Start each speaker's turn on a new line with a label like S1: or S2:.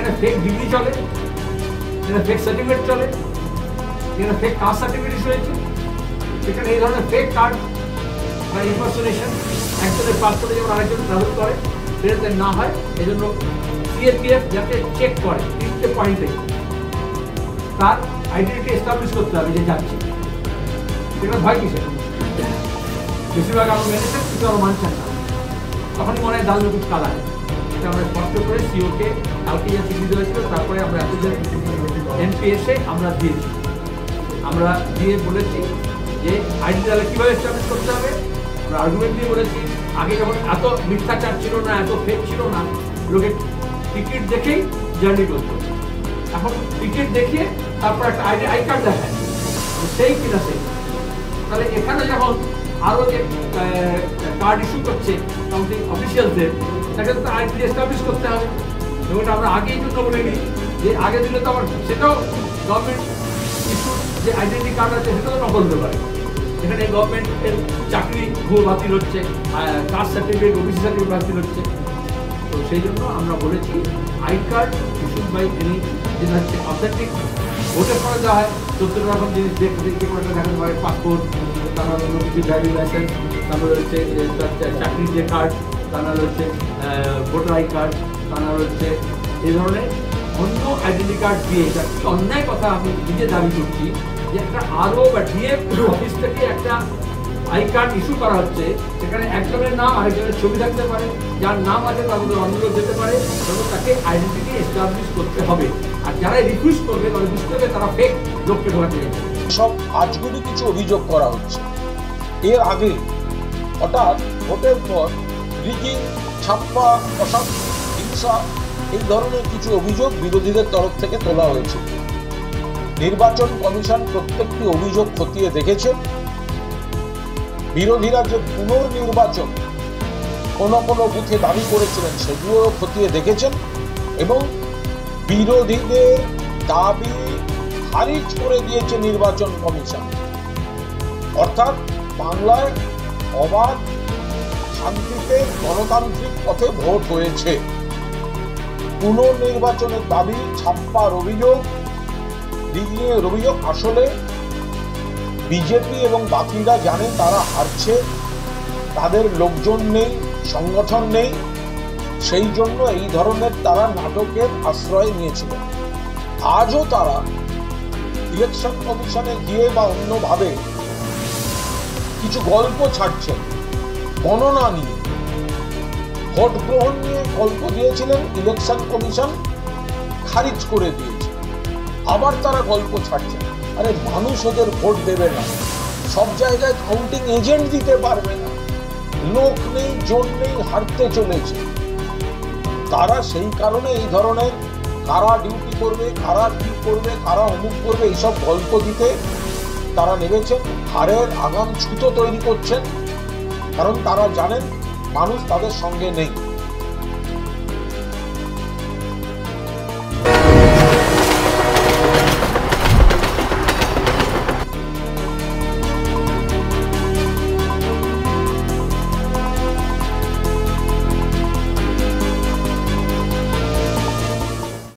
S1: এখানে fake degree চলে, এখানে ফেক সার্টিফিকেট চলে, এখানে ফেক কাস্ট সার্টিফিকেট ইস্যু হয়েছে, সেখানে এই ধরনের ফেক কার্ড বা ইনফরমেশন একজনের পাসপোর্টে যেমন আরেকজন ট্রাভেল করে সেটাতে না হয়, এই জন্য সিএপিএফ যাতে চেক করে 3টে পয়েন্টে তার আইডেন্টিটি এস্টাবলিশ করতে হবে যে যাচ্ছে, সেটা ভয় কিসে? বেশিরভাগ আরো মেনেছে, কিছু আরো মানছেন না, তখনই মনে হয় দাল নতুন কালা। এটা আমরা স্পষ্ট করে সিওকে কালকে যা চিঠি দেওয়া ছিল, তারপরে আমরা এতজন এনপিএসে আমরা দিয়েছি, আমরা দিয়ে বলেছি যে আইডি তাহলে কীভাবে এস্টাবলিশ করতে হবে। আমরা আর্গুমেন্ট দিয়ে বলেছি আগে যখন এত মিথ্যাচার ছিল না, এত ফেক ছিল না, লোকে টিকিট দেখেই জার্নি করতো, এখন টিকিট দেখিয়ে তারপর একটা আই কার্ড দেখায়, সেই কিনা সেই। তাহলে এখানে যখন আরও যে কার্ড ইস্যু করছে কাউন্টিং অফিসিয়ালসদের, তাকে তো আইডেন্টি এস্টাবলিশ করতে হবে। এবং আমরা আগেই জন্য বলে নিই যে আগে দিলে তো আবার সেটাও গভর্নমেন্ট ইস্যু যে আইডেন্টি কার্ড আছে সেটাও নকল হতে পারে। এখানে গভর্নমেন্টের চাকরি ভুয়ো বাতিল হচ্ছে, কাস্ট সার্টিফিকেট, ওবিসি সার্টিফিকেট বাতিল হচ্ছে। তো সেই জন্য আমরা বলেছি I card issued by any, যেটা হচ্ছে অথেন্টিক ভোটের পরে দেওয়া হয় 14 রকম জিনিস দেখতে করে দেখাতে পারে, পাসপোর্ট, তারপর অন্য কিছু ড্রাইভিং লাইসেন্স, তারপরে হচ্ছে চাকরির যে কার্ড, তারপরে হচ্ছে ভোটার আই কার্ড, তারপরে হচ্ছে এই ধরনের অন্য আইডেন্টি কার্ড দিয়ে। এটা কি অন্যায় কথা আমি নিজে দাবি করছি যে একটা আরও বা ডিএফ অফিস থেকে একটা আই কার্ড ইস্যু করা হচ্ছে, সেখানে একজনের নাম আরেকজনের ছবি থাকতে পারে, যার নাম আছে তার মধ্যে অন্য লোক যেতে পারে, তখন তাকে আইডেন্টিটি এস্টাবলিশ করতে হবে। আর যারা রিফিউজ করবে তারা বুঝতে হবে তারা ফেক লোককে ঢোকাতে চাইছে।
S2: সব আজগুলি কিছু অভিযোগ করা হচ্ছে। এর আগে হঠাৎ ভোটের পর রিগিং, ছাপ্পা, অশান্তি, হিংসা এই ধরনের কিছু অভিযোগ বিরোধীদের তরফ থেকে তোলা হয়েছে। নির্বাচন কমিশন প্রত্যেকটি অভিযোগ খতিয়ে দেখেছে। বিরোধীরা যে পুনর্নির্বাচন কোনো কোনো বুথে দাবি করেছিলেন সেগুলো খতিয়ে দেখেছেন এবং বিরোধীদের দাবি খারিজ করে দিয়েছে নির্বাচন কমিশন। অর্থাৎ বাংলায় অবাধ, শান্তিতে, গণতান্ত্রিক পথে ভোট হয়েছে। পুনর্নির্বাচনের দাবি, ছাপ্পার অভিযোগ, রিগিংয়ের অভিযোগ, আসলে বিজেপি এবং বাকিরা জানে তারা হারছে, তাদের লোকজন নেই, সংগঠন নেই, সেই জন্য এই ধরনের তারা নাটকের আশ্রয় নিয়েছিল। আজও তারা ইলেকশন কমিশনে গিয়ে বা অন্যভাবে কিছু গল্প ছাড়ছেন গণনা নিয়ে। ভোট গ্রহণ নিয়ে গল্প দিয়েছিলেন, ইলেকশন কমিশন খারিজ করে দিয়েছে। আবার তারা গল্প ছাড়ছেন, আরে মানুষ ওদের ভোট দেবে না, সব জায়গায় কাউন্টিং এজেন্ট দিতে পারবে না, লোক নেই, জোর নেই, হারতে চলেছে। তারা সেই কারণে এই ধরনের কারা ডিউটি করবে, কারা কি করবে, কারা অমুক করবে, এইসব গল্প দিতে তারা নেমেছেন। হারের আগাম ছুতো তৈরি করছেন, কারণ তারা জানেন মানুষ তাদের সঙ্গে নেই।